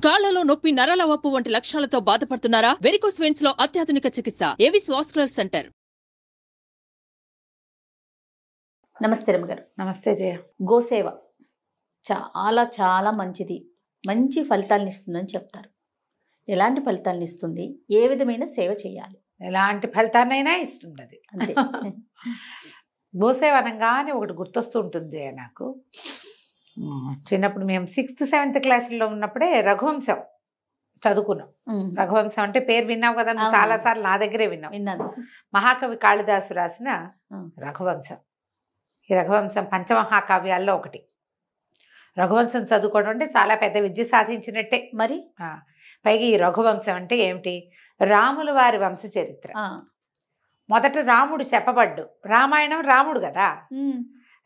కాళ్లలో నొప్పి, నరాల వాపు వంటి లక్షణాలతో బాధపడుతున్నారా? వెరికోస్ వెయిన్స్ లో అత్యాధునిక చికిత్స ఏవిస్ వాస్కులర్ సెంటర్. నమస్తే రమగారు. నమస్తే జయ. గోసేవ చాలా చాలా మంచిది, మంచి ఫలితాలను ఇస్తుందని చెప్తారు. ఎలాంటి ఫలితాలను ఇస్తుంది? ఏ విధమైన సేవ చేయాలి? ఎలాంటి ఫలితాన్నైనా ఇస్తుంది అది. అంతే. గోసేవ అనగానే ఒకటి గుర్తొస్తూ ఉంటుంది జయ నాకు. చిన్నప్పుడు మేము 6th 7th క్లాసుల్లో ఉన్నప్పుడే రఘువంశం చదువుకున్నాం. రఘువంశం అంటే పేరు విన్నావు కదా, నువ్వు చాలాసార్లు నా దగ్గరే విన్నాను. మహాకవి కాళిదాసు రాసిన రఘువంశం. ఈ రఘువంశం పంచమహాకావ్యాల్లో ఒకటి. రఘువంశం చదువుకోవడం అంటే చాలా పెద్ద విద్య సాధించినట్టే. మరి పైగా ఈ రఘువంశం అంటే ఏమిటి? రాముల వారి వంశ చరిత్ర. మొదట రాముడు చెప్పబడ్డు. రామాయణం రాముడు కదా,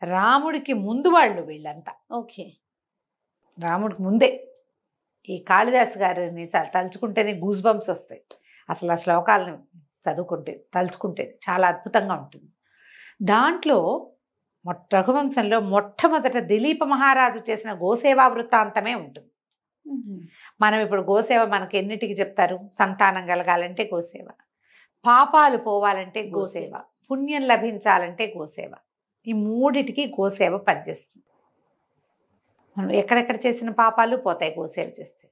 రాముడికి ముందు వాళ్ళు వీళ్ళంతా. ఓకే, రాముడికి ముందే. ఈ కాళిదాసు గారిని తలుచుకుంటేనే గూస్ బంప్స్ వస్తాయి. అసలు ఆ శ్లోకాలను తలుచుకుంటే చాలా అద్భుతంగా ఉంటుంది. దాంట్లో రఘువంశంలో మొట్టమొదట దిలీప మహారాజు చేసిన గోసేవా వృత్తాంతమే ఉంటుంది. మనం ఇప్పుడు గోసేవ మనకి ఎన్నిటికి చెప్తారు? సంతానం కలగాలంటే గోసేవ, పాపాలు పోవాలంటే గోసేవ, పుణ్యం లభించాలంటే గోసేవ. ఈ మూడిటికి గోసేవ పనిచేస్తుంది. మనం ఎక్కడెక్కడ చేసిన పాపాలు పోతాయి గోసేవ చేస్తే.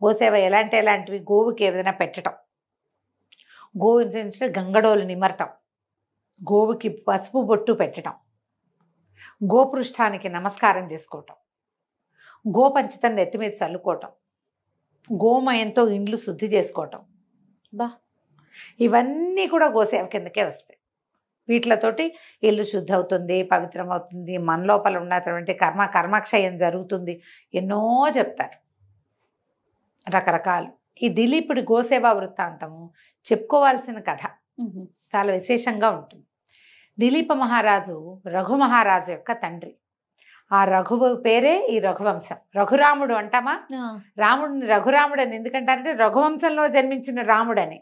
గోసేవ ఎలాంటివి? గోవుకి ఏదైనా పెట్టడం, గోవు గంగడోలు నిమరటం, గోవుకి పసుపు బొట్టు పెట్టడం, గోపృష్ఠానికి నమస్కారం చేసుకోవటం, గోపంచితం నెత్తి మీద చల్లుకోవటం, గోమయంతో ఇండ్లు శుద్ధి చేసుకోవటం. ఇవన్నీ కూడా గోసేవ కిందకే వస్తాయి. వీటితోటి ఇల్లు శుద్ధి అవుతుంది, పవిత్రం అవుతుంది, మన లోపల ఉన్నటువంటి కర్మక్షయం జరుగుతుంది. ఎన్నో చెప్తారు రకరకాలు. ఈ దిలీపుడి గోసేవా వృత్తాంతము చెప్పుకోవాల్సిన కథ, చాలా విశేషంగా ఉంటుంది. దిలీప మహారాజు రఘు మహారాజు యొక్క తండ్రి. ఆ రఘువు పేరే ఈ రఘువంశం. రఘురాముడు అంటామా? రాముడిని రఘురాముడు అని ఎందుకంటారంటే రఘువంశంలో జన్మించిన రాముడని.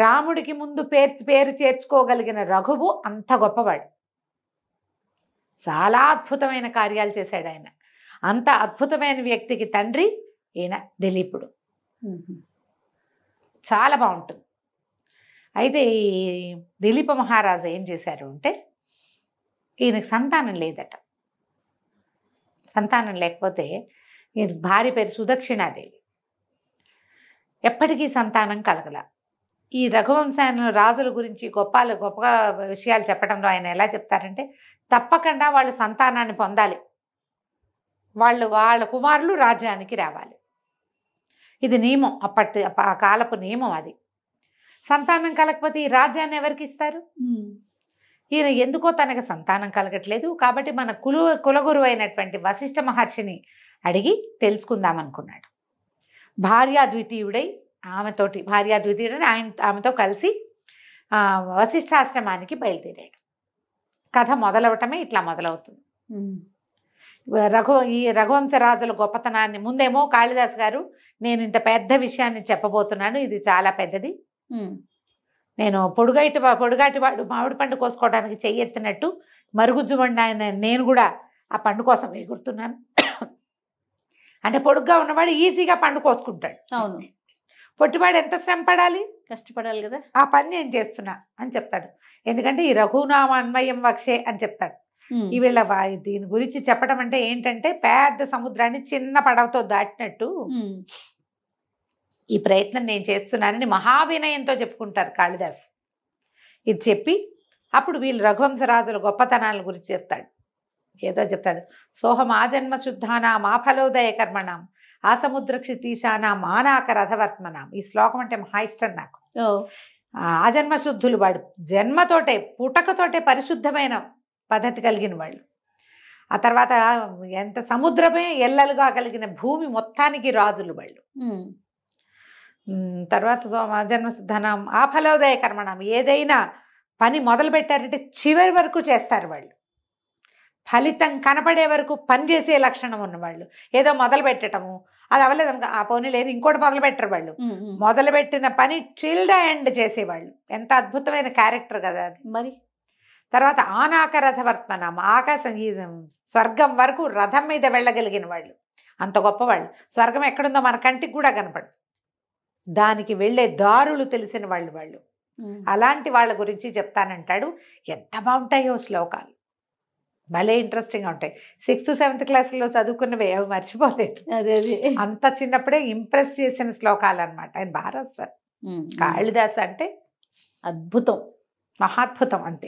రాముడికి ముందు పేరు చేర్చుకోగలిగిన రఘువు అంత గొప్పవాడు. చాలా అద్భుతమైన కార్యాలు చేశాడు ఆయన. అంత అద్భుతమైన వ్యక్తికి తండ్రి ఈయన దిలీపుడు. చాలా బాగుంటుంది. అయితే ఈ దిలీప మహారాజు ఏం చేశారు అంటే, ఈయనకు సంతానం లేదట. సంతానం లేకపోతే ఈయన భార్య పేరు సుదక్షిణాదేవి. ఎప్పటికీ సంతానం కలగల. ఈ రఘువంశాన్ని రాజుల గురించి గొప్పగా విషయాలు చెప్పడంలో ఆయన ఎలా చెప్తారంటే, తప్పకుండా వాళ్ళు సంతానాన్ని పొందాలి, వాళ్ళ కుమారులు రాజ్యానికి రావాలి. ఇది నియమం, ఆ కాలపు నియమం అది. సంతానం కలగకపోతే ఈ రాజ్యాన్ని ఎవరికి ఇస్తారు? ఈయన ఎందుకో తనకు సంతానం కలగట్లేదు కాబట్టి మన కులగురువు అయినటువంటి వశిష్ఠ మహర్షిని అడిగి తెలుసుకుందాం అనుకున్నాడు. భార్యాద్వితీయుడై ఆమెతో కలిసి వశిష్ఠాశ్రమానికి బయలుదేరాడు. కథ మొదలవటమే ఇట్లా మొదలవుతుంది. ఈ రఘువంశరాజుల గొప్పతనాన్ని ముందేమో కాళిదాస్ గారు, నేను ఇంత పెద్ద విషయాన్ని చెప్పబోతున్నాను, ఇది చాలా పెద్దది, నేను పొడుగాటి వాడు మామిడి పండు కోసుకోవడానికి చెయ్యెత్తినట్టు మరుగుజ్జుమండి ఆయన, నేను కూడా ఆ పండు కోసం ఎగురుతున్నాను. అంటే పొడుగ్గా ఉన్నవాడు ఈజీగా పండు కోసుకుంటాడు. అవును, పొట్టివాడు ఎంత శ్రమ పడాలి, కష్టపడాలి కదా. ఆ పని నేను చేస్తున్నా అని చెప్తాడు. ఎందుకంటే ఈ రఘునామ అన్వయం వక్షే అని చెప్తాడు. ఈ వీళ్ళ దీని గురించి చెప్పడం అంటే ఏంటంటే, పెద్ద సముద్రాన్ని చిన్న పడవతో దాటినట్టు ఈ ప్రయత్నం నేను చేస్తున్నానని మహావినయంతో చెప్పుకుంటారు కాళిదాసు. ఇది చెప్పి అప్పుడు వీళ్ళు రఘువంశరాజుల గొప్పతనాల గురించి చెప్తాడు. ఏదో చెప్తాడు, సోహం ఆజన్మ శుద్ధానాం ఆఫలోదయ కర్మణాం ఆ సముద్ర క్షితీశానాం ఆనాక రథవర్త్మనాం. ఈ శ్లోకం అంటే మహా ఇష్టం నాకు. ఆజన్మ శుద్ధులు, వాడు జన్మతోటే పుటకతోటే పరిశుద్ధమైన పద్ధతి కలిగిన వాళ్ళు. ఆ తర్వాత ఎంత సముద్రమే ఎల్లలుగా కలిగిన భూమి మొత్తానికి రాజులు వాళ్ళు. తర్వాత జన్మశుద్ధనం ఆ ఫలోదయ కర్మణం, ఏదైనా పని మొదలు పెట్టారంటే చివరి వరకు చేస్తారు వాళ్ళు. ఫలితం కనపడే వరకు పనిచేసే లక్షణం ఉన్నవాళ్ళు. ఏదో మొదలు పెట్టడము, అది అవ్వలేదు అనుకో, ఆ పోనీ లేదు ఇంకోటి మొదలు పెట్టరు వాళ్ళు. మొదలుపెట్టిన పని టిల్ ద ఎండ్ చేసేవాళ్ళు. ఎంత అద్భుతమైన క్యారెక్టర్ కదా అది. మరి తర్వాత ఆనాక రథవర్త్మనం, ఆకాశం ఈ స్వర్గం వరకు రథం మీద వెళ్ళగలిగిన వాళ్ళు. అంత గొప్పవాళ్ళు. స్వర్గం ఎక్కడుందో మన కంటికి కూడా కనపడదు, దానికి వెళ్ళే దారులు తెలిసిన వాళ్ళు. అలాంటి వాళ్ళ గురించి చెప్తానంటాడు. ఎంత బాగుంటాయో శ్లోకాలు, భలే ఇంట్రెస్టింగ్గా ఉంటాయి. 6th 7th క్లాసులో చదువుకున్నవి అవి మర్చిపోలేదు. అదే అంత చిన్నప్పుడే ఇంప్రెస్ చేసిన శ్లోకాలు అనమాట. ఆయన బాగా రాస్తారు. కాళిదాసు అంటే అద్భుతం, మహాద్భుతం అంతే.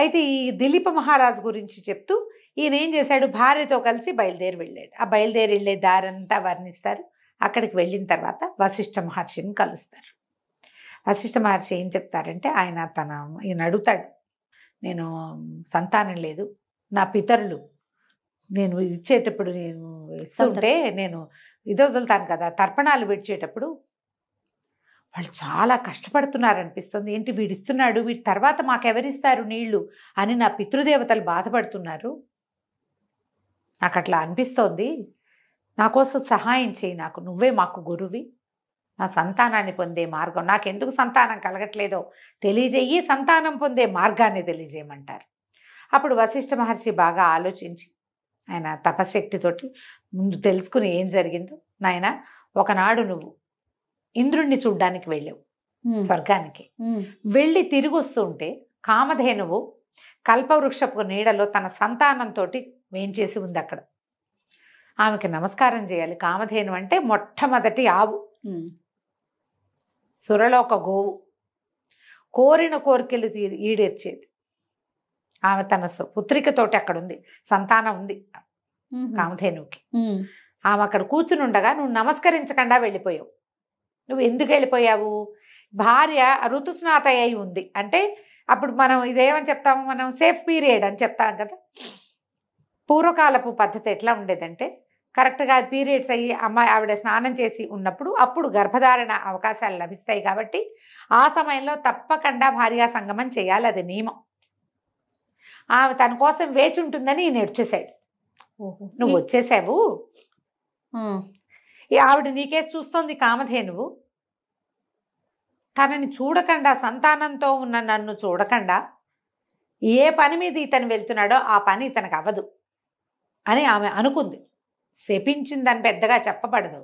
అయితే ఈ దిలీప మహారాజు గురించి చెప్తూ ఈయన ఏం చేశాడు, భార్యతో కలిసి బయలుదేరి వెళ్ళాడు. ఆ బయలుదేరి వెళ్ళే దారంతా వర్ణిస్తారు. అక్కడికి వెళ్ళిన తర్వాత వశిష్ఠ మహర్షిని కలుస్తారు. వశిష్ఠ మహర్షి ఏం చెప్తారంటే, ఈయన అడుగుతాడు, నేను సంతానం లేదు, నా పితరులు నేను ఇచ్చేటప్పుడు నేను ఇస్తుంటే నేను ఇది వదులుతాను కదా, తర్పణాలు విడిచేటప్పుడు వాళ్ళు చాలా కష్టపడుతున్నారనిపిస్తుంది. ఏంటి వీడిస్తున్నాడు, వీడి తర్వాత మాకెవరిస్తారు నీళ్లు అని నా పితృదేవతలు బాధపడుతున్నారు, నాకు అట్లా అనిపిస్తోంది, నా కోసం సహాయం చేయి, నువ్వే మాకు గురువి, నా సంతానాన్ని పొందే మార్గం, నాకెందుకు సంతానం కలగట్లేదో తెలియజేయి, సంతానం పొందే మార్గాన్ని తెలియజేయమంటారు. అప్పుడు వశిష్ఠ మహర్షి బాగా ఆలోచించి ఆయన తపశక్తితోటి ముందు తెలుసుకుని ఏం జరిగిందో, నాయన ఒకనాడు నువ్వు ఇంద్రుణ్ణి చూడ్డానికి వెళ్ళావు స్వర్గానికి. వెళ్ళి తిరిగి వస్తుంటే కామధేనువు కల్పవృక్షపు నీడలో తన సంతానంతో వేంచేసి ఉంది. అక్కడ ఆమెకి నమస్కారం చేయాలి. కామధేను అంటే మొట్టమొదటి ఆవు, సురలోక గోవు, కోరిన కోరికలు ఈడేర్చేది. ఆమె తన పుత్రికతోటి అక్కడ ఉంది, సంతానం ఉంది కామధేనువుకి. ఆమె అక్కడ కూర్చుని ఉండగా నువ్వు నమస్కరించకుండా వెళ్ళిపోయావు. నువ్వు ఎందుకు వెళ్ళిపోయావు? భార్య ఋతుస్నాత అయి ఉంది అంటే అప్పుడు మనం ఇదేమని చెప్తాము, మనం సేఫ్ పీరియడ్ అని చెప్తాం కదా. పూర్వకాలపు పద్ధతి ఎట్లా ఉండేదంటే, కరెక్ట్గా పీరియడ్స్ అయ్యి ఆవిడ స్నానం చేసి ఉన్నప్పుడు అప్పుడు గర్భధారణ అవకాశాలు లభిస్తాయి. కాబట్టి ఆ సమయంలో తప్పకుండా భార్యా సంగమం చేయాలి, అది నియమం. ఆమె తన కోసం వేచి ఉంటుందని ఈయన వచ్చేసాడు. నువ్వు వచ్చేసావు, ఆవిడ నీకేసి చూస్తోంది కామధేనువు, తనని చూడకుండా, సంతానంతో ఉన్న నన్ను చూడకుండా ఏ పని మీద ఇతను వెళ్తున్నాడో ఆ పని ఇతనికి అవ్వదు అని ఆమె అనుకుంది. శపించిందని పెద్దగా చెప్పబడదు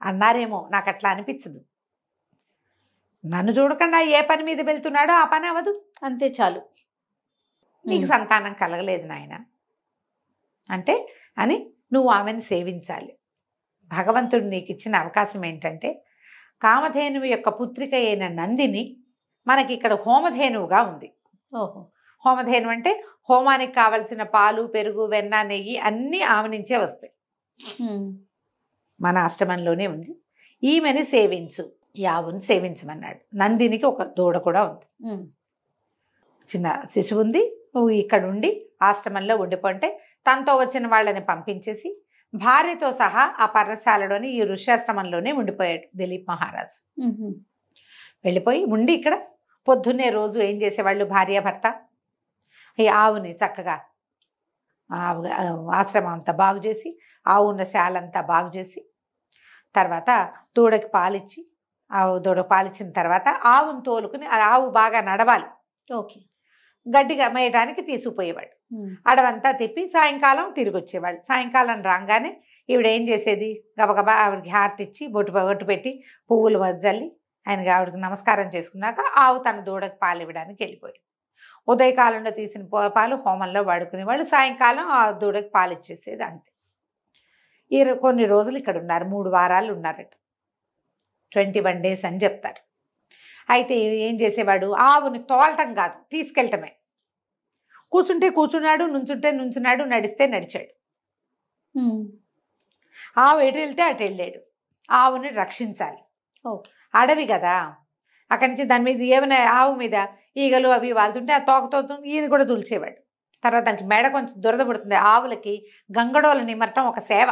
అన్నారేమో, నాకు అట్లా అనిపించదు. నన్ను చూడకుండా ఏ పని మీద వెళ్తున్నాడో ఆ పని అవ్వదు, అంతే చాలు, నీకు సంతానం కలగలేదు నాయన అంటే అని నువ్వు ఆమెను సేవించాలి. భగవంతుడు నీకు ఇచ్చిన అవకాశం ఏంటంటే, కామధేనువు యొక్క పుత్రిక అయిన నందిని మనకి ఇక్కడ హోమధేనువుగా ఉంది. హోమధేను అంటే హోమానికి కావలసిన పాలు, పెరుగు, వెన్న, నెయ్యి అన్నీ ఆమె నుంచే వస్తాయి. మన ఆశ్రమంలోనే ఉంది. ఈమెని సేవించు, యావుని సేవించమన్నాడు. నందినికి ఒక దూడ కూడా ఉంది, చిన్న శిశువు ఉంది. నువ్వు ఇక్కడ ఉండి ఆశ్రమంలో ఉండిపోంటే తనతో వచ్చిన వాళ్ళని పంపించేసి భార్యతో సహా ఆ పర్ణశాలలోని ఈ ఋష్యాశ్రమంలోనే ఉండిపోయాడు దిలీప్ మహారాజు. వెళ్ళిపోయి ఉండి ఇక్కడ పొద్దున్నే రోజు ఏం చేసేవాళ్ళు, భార్యాభర్త ఈ ఆవుని చక్కగా ఆశ్రమం అంతా బాగు చేసి, ఆవు ఉన్న శాలంతా బాగు చేసి, తర్వాత దూడకి పాలిచ్చి, దూడకి పాలిచ్చిన తర్వాత ఆవును తోలుకుని, ఆవు బాగా నడవాలి, గడ్డిగా మేయడానికి తీసుకుపోయేవాడు. అడవంతా తిప్పి సాయంకాలం తిరిగి వచ్చేవాళ్ళు. సాయంకాలం రాగానే ఈవిడ ఏం చేసేది, గబగబా ఆవిడకి హారతి ఇచ్చి బొట్టు పెట్టి పువ్వులు వద్దల్లి ఆయనకి ఆవిడకి నమస్కారం చేసుకున్నాక ఆవు తన దూడకి పాలు ఇవ్వడానికి వెళ్ళిపోయింది. ఉదయకాలంలో తీసిన పాలు హోమంలో వాడుకునేవాళ్ళు, సాయంకాలం ఆ దూడకి పాలు ఇచ్చేసేది, అంతే. కొన్ని రోజులు ఇక్కడ ఉన్నారు, 3 వారాలు ఉన్నారట, 21 days అని చెప్తారు. అయితే ఏం చేసేవాడు, ఆవుని తోలటం కాదు, తీసుకెళ్ళటమే. కూర్చుంటే కూర్చున్నాడు, నుంచుంటే నుంచున్నాడు, నడిస్తే నడిచాడు. ఆవు ఎటు వెళ్తే అటు వెళ్ళాడు. ఆవుని రక్షించాలి, అడవి కదా, అక్కడి నుంచి దాని మీద ఏమైనా ఆవు మీద ఈగలు అవి వాళ్తుంటే ఆ తోకతో ఈయన కూడా తులిచేవాడు. తర్వాత దానికి మెడ కొంచెం దురద పడుతుంది. ఆవులకి గంగడోలు నిమరటం ఒక సేవ.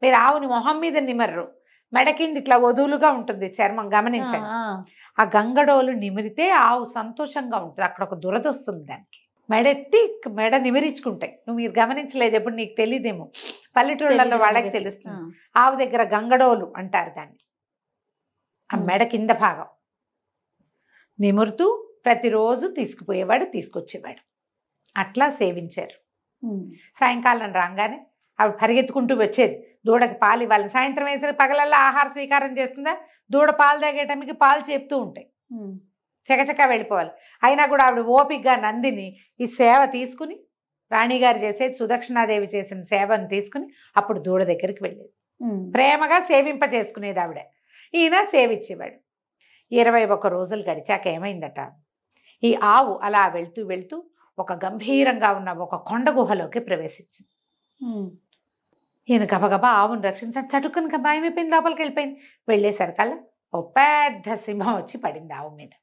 మీరు ఆవుని మొహం మీద నిమర్రు, మెడ కింద ఇట్లా వదులుగా ఉంటుంది చర్మం, గమనించండి. ఆ గంగడోలు నిమిరితే ఆవు సంతోషంగా ఉంటుంది, అక్కడ ఒక దురద వస్తుంది దానికి. మెడ నిమిరించుకుంటాయి. మీరు గమనించలేదు ఎప్పుడు, నీకు తెలియదేమో, పల్లెటూళ్ళల్లో వాళ్ళకి తెలుస్తుంది. ఆవు దగ్గర గంగడోలు అంటారు దాన్ని. ఆ మెడ కింద భాగం నిమురుతూ ప్రతిరోజు తీసుకుపోయేవాడు, తీసుకొచ్చేవాడు. అట్లా సేవించారు. సాయంకాలం రాగానే ఆవిడ పరిగెత్తుకుంటూ వచ్చేది. దూడకి పాలు ఇవ్వాలి. సాయంత్రం వేసరికి పగలల్లా ఆహార స్వీకారం చేస్తుందా, దూడ పాలు తాగేటమికి పాలు చెప్తూ ఉంటాయి. చకచకా వెళ్ళిపోవాలి. అయినా కూడా ఆవిడ ఓపికగా నందిని ఈ సేవ తీసుకుని, రాణిగారు చేసేది సుదక్షిణాదేవి చేసిన సేవను తీసుకుని అప్పుడు దూడ దగ్గరికి వెళ్ళేది. ప్రేమగా సేవింప చేసుకునేది ఆవిడ. ఈయన సేవించేవాడు. 21 రోజులు గడిచాక ఏమైందట, ఈ ఆవు అలా వెళ్తూ వెళ్తూ ఒక గంభీరంగా ఉన్న ఒక కొండ గుహలోకి ప్రవేశించింది. ఈయన గబగబా ఆవును రక్షించడం చటుక్కుని భయమైపోయింది, లోపలికి వెళ్ళిపోయింది. వెళ్ళేసరికల్లా ఓ పెద్ద సింహం వచ్చి పడింది ఆవు మీద.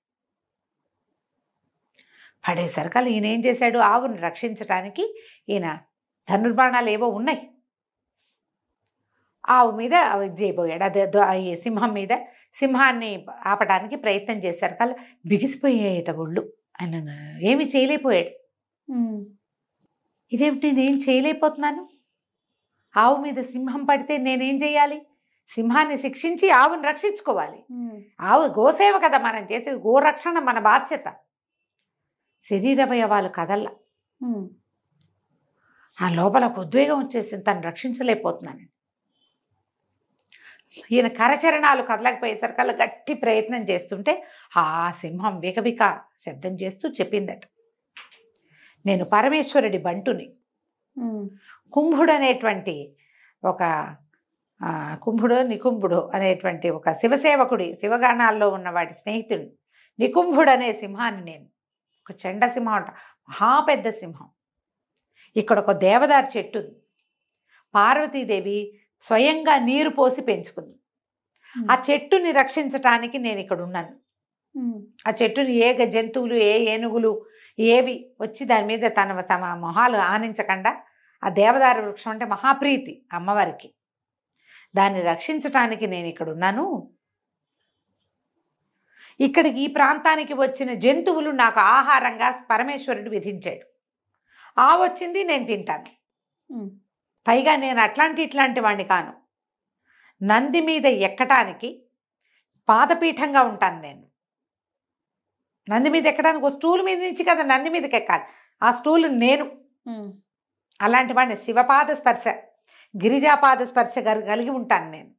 పడేసరికల్లా ఈయన ఏం చేశాడు, ఆవును రక్షించడానికి ఈయన ధనుర్బాణాలు ఏవో ఉన్నాయి, ఆవు మీద చేయబోయాడు. అదే ఈ సింహం మీద, సింహాన్ని ఆపడానికి ప్రయత్నం చేశారు. కల్లా బిగిసిపోయేట ఒళ్ళు. ఆయన ఏమి చేయలేకపోయాడు. ఇదేమిటి, నేనేం చేయలేకపోతున్నాను, ఆవు మీద సింహం పడితే నేనేం చేయాలి, సింహాన్ని శిక్షించి ఆవుని రక్షించుకోవాలి. ఆవు గోసేవ కదా మనం చేసేది, గోరక్షణ మన బాధ్యత. శరీరవయవాలు కదల్లా. ఆ లోపల ఒక ఉద్వేగం వచ్చేసింది, తను రక్షించలేకపోతున్నాను. ఈయన కరచరణాలు కదలకపోయేసరికల్లా గట్టి ప్రయత్నం చేస్తుంటే ఆ సింహం వికవిక శబ్దం చేస్తూ చెప్పిందట, నేను పరమేశ్వరుడి బంటుని, కుంభుడు అనేటువంటి ఒక కుంభుడు నికుంభుడు అనేటువంటి ఒక శివసేవకుడి, శివగాణాల్లో ఉన్న వాడి స్నేహితుడు నికుంభుడు అనే సింహాన్ని నేను. ఒక చెండ సింహం అంట, మహాపెద్ద సింహం. ఇక్కడ ఒక దేవదారు చెట్టు ఉంది, పార్వతీదేవి స్వయంగా నీరు పోసి పెంచుకుంది. ఆ చెట్టుని రక్షించటానికి నేను ఇక్కడ ఉన్నాను. ఆ చెట్టుని ఏ జంతువులు, ఏ ఏనుగులు ఏవి వచ్చి దాని మీద తమ మొహాలు ఆనించకుండా, ఆ దేవదారు వృక్షం అంటే మహాప్రీతి అమ్మవారికి, దాన్ని రక్షించటానికి నేను ఇక్కడ ఉన్నాను. ఇక్కడికి ఈ ప్రాంతానికి వచ్చిన జంతువులు నాకు ఆహారంగా పరమేశ్వరుడు విధించాడు. వచ్చింది నేను తింటాను. పైగా నేను ఇట్లాంటి వాడిని కాను. నంది మీద ఎక్కటానికి పాదపీఠంగా ఉంటాను నేను. నంది మీద ఎక్కడానికి ఒక స్టూల్ మీద నుంచి కదా నంది మీదకి ఎక్కాలి, ఆ స్టూల్ నేను. అలాంటి వాడిని శివపాద స్పర్శ, గిరిజాపాద స్పర్శ కలిగి ఉంటాను నేను.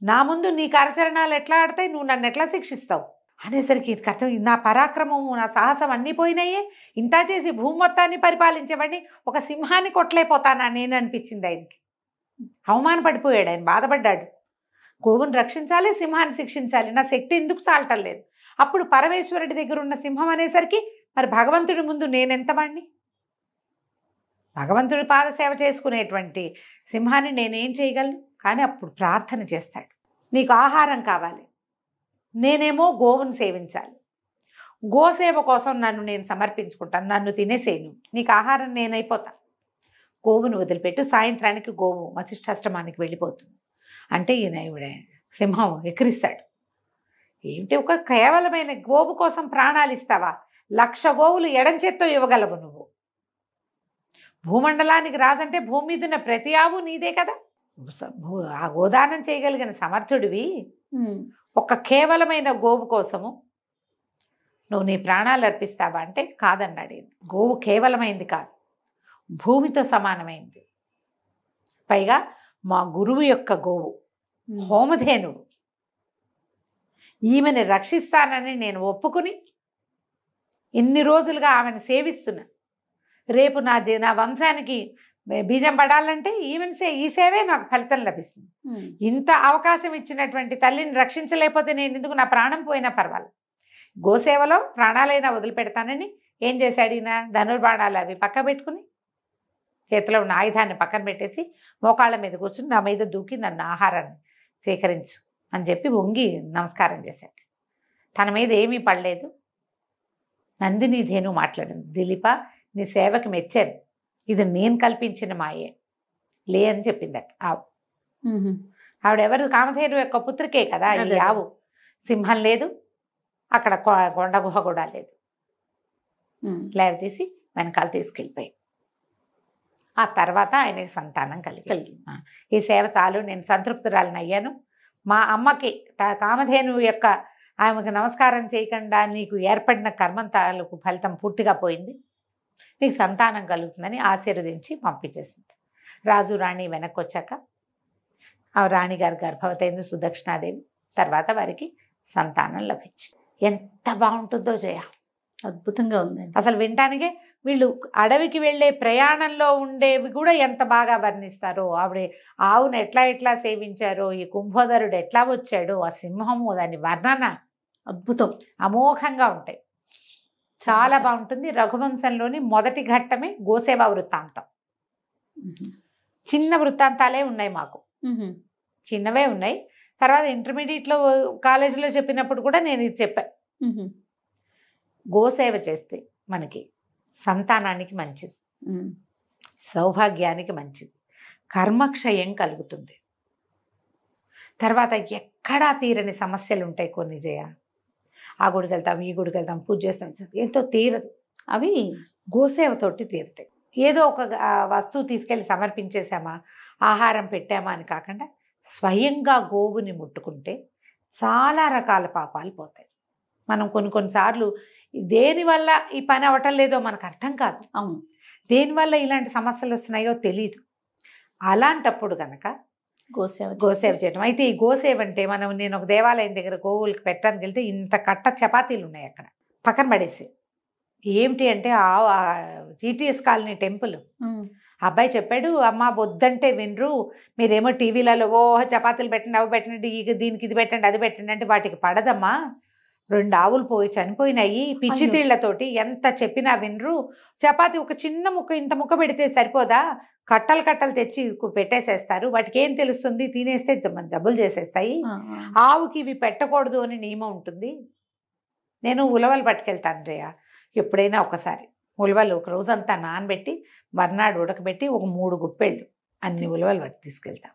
నా ముందు నీ కరచరణాలు ఎట్లా ఆడతాయి, నువ్వు నన్ను ఎట్లా శిక్షిస్తావు అనేసరికి అర్థం, నా పరాక్రమము నా సాహసం అన్నీ పోయినాయే, ఇంత చేసి భూమి మొత్తాన్ని పరిపాలించేవాడిని ఒక సింహాన్ని కొట్టలేకపోతానా నేను అనిపించింది ఆయనకి. అవమానపడిపోయాడు ఆయన, బాధపడ్డాడు. గోవుని రక్షించాలి, సింహాన్ని శిక్షించాలి, నా శక్తి ఎందుకు చాలటం లేదు. అప్పుడు పరమేశ్వరుడి దగ్గర ఉన్న సింహం అనేసరికి మరి భగవంతుడి ముందు నేనెంత వాడిని, భగవంతుడి పాదసేవ చేసుకునేటువంటి సింహాన్ని నేనేం చేయగలను. కానీ అప్పుడు ప్రార్థన చేస్తాడు, నీకు ఆహారం కావాలి, నేనేమో గోవును సేవించాలి, గోసేవ కోసం నన్ను నేను సమర్పించుకుంటాను, నన్ను తినేసేను, నీకు ఆహారం నేనైపోతా, గోవును వదిలిపెట్టు. సాయంత్రానికి గోవు వశిష్ఠాశ్రమానికి వెళ్ళిపోతుంది. అంటే ఈవిడ సింహం ఎక్కిరిస్తాడు, ఏమిటి ఒక కేవలమైన గోవు కోసం ప్రాణాలు ఇస్తావా, 1,00,000 గోవులు ఎడం చేత్తో ఇవ్వగలవు నువ్వు. భూమండలానికి రాజంటే భూమి మీద ఉన్న ప్రతి ఆవు నీదే కదా, ఆ గోదానం చేయగలిగిన సమర్థుడివి. ఒక కేవలమైన గోవు కోసము నువ్వు నీ ప్రాణాలు అర్పిస్తావా అంటే కాదన్నాడు. గోవు కేవలమైంది కాదు, భూమితో సమానమైంది. పైగా మా గురువు యొక్క గోవు, హోమధేనువు. ఈమెను రక్షిస్తానని నేను ఒప్పుకుని ఇన్ని రోజులుగా ఆమెను సేవిస్తున్నా. రేపు నా వంశానికి బీజం పడాలంటే ఈ సేవే నాకు ఫలితం లభిస్తుంది. ఇంత అవకాశం ఇచ్చినటువంటి తల్లిని రక్షించలేకపోతే నేను ఎందుకు, నా ప్రాణం పోయినా పర్వాలేదు, గోసేవలో ప్రాణాలైనా వదిలిపెడతానని ఏం చేశాడు ఈయన, ధనుర్బాణాలు అవి పక్క పెట్టుకుని చేతిలో ఉన్న ఆయుధాన్ని పక్కన పెట్టేసి మోకాళ్ళ మీద కూర్చుని నా మీద దూకి నన్ను ఆహారాన్ని స్వీకరించు అని చెప్పి వంగి నమస్కారం చేశాడు. తన మీద ఏమీ పడలేదు. నందిని ధేను మాట్లాడింది, దిలీప నీ సేవకి మెచ్చాను, ఇది నేను కల్పించిన మాయే లే అని చెప్పిందట ఆవు. ఆవిడెవరు, కామధేను యొక్క పుత్రికే కదా ఈ ఆవు. సింహం లేదు అక్కడ, కొండ గుహ కూడా లేదు. లేవతీసి వెనకాల తీసుకెళ్ళిపోయి ఆ తర్వాత ఆయనకి సంతానం కలిగింది. ఈ సేవ చాలు, నేను సంతృప్తురాలని అయ్యాను. మా అమ్మకి కామధేను యొక్క ఆమెకు నమస్కారం చేయకుండా నీకు ఏర్పడిన కర్మం తాలూకు ఫలితం పూర్తిగా పోయింది, నీకు సంతానం కలుగుతుందని ఆశీర్వదించి పంపించేసింది. రాజు రాణి వెనక్కి వచ్చాక ఆ రాణిగారి గర్భవతి అయింది సుదక్షిణాదేవి. తర్వాత వారికి సంతానం లభించింది. ఎంత బాగుంటుందో జయ, అద్భుతంగా ఉందండి. అసలు వినటానికే వీళ్ళు అడవికి వెళ్ళే ప్రయాణంలో ఉండేవి కూడా ఎంత బాగా వర్ణిస్తారో. ఆవిడ ఆవును ఎట్లా ఎట్లా సేవించారో, ఈ కుంభోదరుడు ఎట్లా వచ్చాడో, ఆ సింహము, దాని వర్ణన అద్భుతం, అమోఘంగా ఉంటాయి. చాలా బాగుంటుంది. రఘువంశంలోని మొదటి ఘట్టమే గోసేవ వృత్తాంతం. చిన్న వృత్తాంతాలే ఉన్నాయి మాకు, చిన్నవే ఉన్నాయి. తర్వాత ఇంటర్మీడియట్లో కాలేజీలో చెప్పినప్పుడు కూడా నేను ఇది చెప్పాను. గోసేవ చేస్తే మనకి సంతానానికి మంచిది, సౌభాగ్యానికి మంచిది, కర్మక్షయం కలుగుతుంది. తర్వాత ఎక్కడా తీరని సమస్యలు ఉంటాయి కొన్ని జయ. ఆ గుడికి వెళ్తాం, ఈ గుడికి వెళ్తాం, పూజ చేస్తాం, ఎంతో తీరదు. అవి గోసేవతోటి తీరుతాయి. ఏదో ఒక వస్తువు తీసుకెళ్ళి సమర్పించేసామా, ఆహారం పెట్టామా అని కాకుండా స్వయంగా గోవుని ముట్టుకుంటే చాలా రకాల పాపాలు పోతాయి. మనం కొన్నిసార్లు దేనివల్ల ఈ పని అవ్వటం లేదో మనకు అర్థం కాదు. అవును, దేనివల్ల ఇలాంటి సమస్యలు వస్తున్నాయో తెలియదు. అలాంటప్పుడు కనుక గోసేవ చేయడం. అయితే ఈ గోసేవ అంటే నేను ఒక దేవాలయం దగ్గర గోవులకి పెట్టడానికి వెళ్తే ఇంత కట్ట చపాతీలు ఉన్నాయి అక్కడ పక్కన పడేసి. ఏమిటి అంటే జీటీఎస్ కాలనీ టెంపుల్. అబ్బాయి చెప్పాడు, అమ్మ వద్దంటే వినరు, మీరేమో టీవీలలో చపాతీలు పెట్టండి, అవి పెట్టండి, దీనికి ఇది పెట్టండి, అది పెట్టండి అంటే వాటికి పడదమ్మా. 2 ఆవులు పోయి చనిపోయినాయి పిచ్చి తీళ్లతోటి, ఎంత చెప్పినా వినరు. చపాతీ ఒక చిన్న ముక్క, ఇంత ముక్క పెడితే సరిపోదా, కట్టలు కట్టలు తెచ్చి పెట్టేసేస్తారు, వాటికి ఏం తెలుస్తుంది, తినేస్తే జబ్బులు చేసేస్తాయి. ఆవుకి ఇవి పెట్టకూడదు అని నియమం ఉంటుంది. నేను ఉలవలు పట్టుకెళ్తాను జయ ఎప్పుడైనా ఒకసారి. ఉలవలు ఒక రోజంతా నానబెట్టి మర్నాడు ఉడకబెట్టి ఒక 3 గుప్పెళ్ళు అన్ని ఉలవలు పట్టి తీసుకెళ్తాం.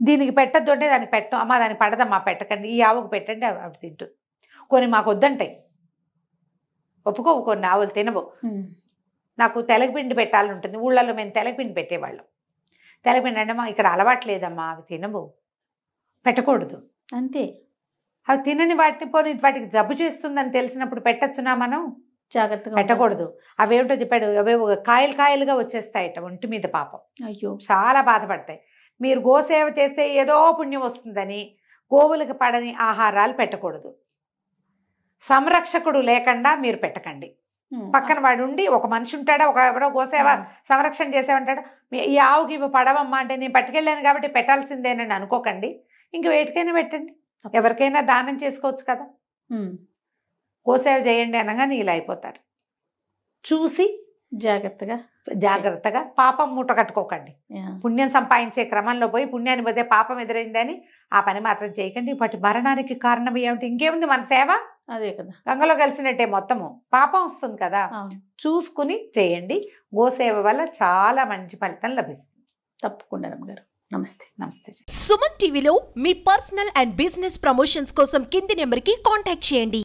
దీనికి పెట్టద్దు అంటే దానికి పెట్టం, అమ్మ దానికి పడదమ్మా పెట్టకండి, ఈ ఆవుకు పెట్టండి, అవి తింటుంది. కొన్ని మాకు వద్దంటాయి, ఒప్పుకోవు, కొన్ని ఆవులు తినవు. నాకు తెలగపిండి పెట్టాలని ఉంటుంది. ఊళ్ళల్లో మేము తెలగపిండి పెట్టేవాళ్ళం. తెలగపిండి అంటే మా ఇక్కడ అలవాట్లేదమ్మా, అవి తినవు, పెట్టకూడదు అంతే. అవి తినని వాటిని పోనీ వాటికి జబ్బు చేస్తుందని తెలిసినప్పుడు పెట్టచ్చునా మనం? జాగ్రత్తగా పెట్టకూడదు. అవేమిటో చెప్పాడు, అవేవో కాయలు కాయలుగా వచ్చేస్తాయట ఒంటి మీద, పాపం. అయ్యో, చాలా బాధపడతాయి. మీరు గోసేవ చేస్తే ఏదో పుణ్యం వస్తుందని గోవులకు పడని ఆహారాలు పెట్టకూడదు. సంరక్షకుడు లేకుండా మీరు పెట్టకండి. పక్కన వాడు ఉండి, ఒక మనిషి ఉంటాడా, ఎవరో గోసేవ సంరక్షణ చేసేవంటాడా, ఈ ఆవుకి ఇవి పడవమ్మా అంటే నేను పట్టుకెళ్ళాను కాబట్టి పెట్టాల్సిందేనని అనుకోకండి. ఇంక వేటికైనా పెట్టండి, ఎవరికైనా దానం చేసుకోవచ్చు కదా. గోసేవ చేయండి అనగానే ఇలా అయిపోతారు. చూసి జాగ్రత్తగా పాపం మూట కట్టుకోకండి. పుణ్యం సంపాదించే క్రమంలో పోయి పుణ్యాన్ని పోతే పాపం ఎదురైందని ఆ పని మాత్రం చేయకండి. వాటి మరణానికి కారణం ఏమిటి? ఇంకేముంది, మన సేవ అదే కదా, గంగలో కలిసినట్టే, మొత్తము పాపం వస్తుంది కదా. చూసుకుని చేయండి. గోసేవ వల్ల చాలా మంచి ఫలితం లభిస్తుంది. తప్పకుండా రమ్మగారు. నమస్తే. నమస్తే. సుమన్ టీవీలో మీ పర్సనల్ అండ్ బిజినెస్ ప్రమోషన్స్ కోసం కింది నెంబర్కి కాంటాక్ట్ చేయండి.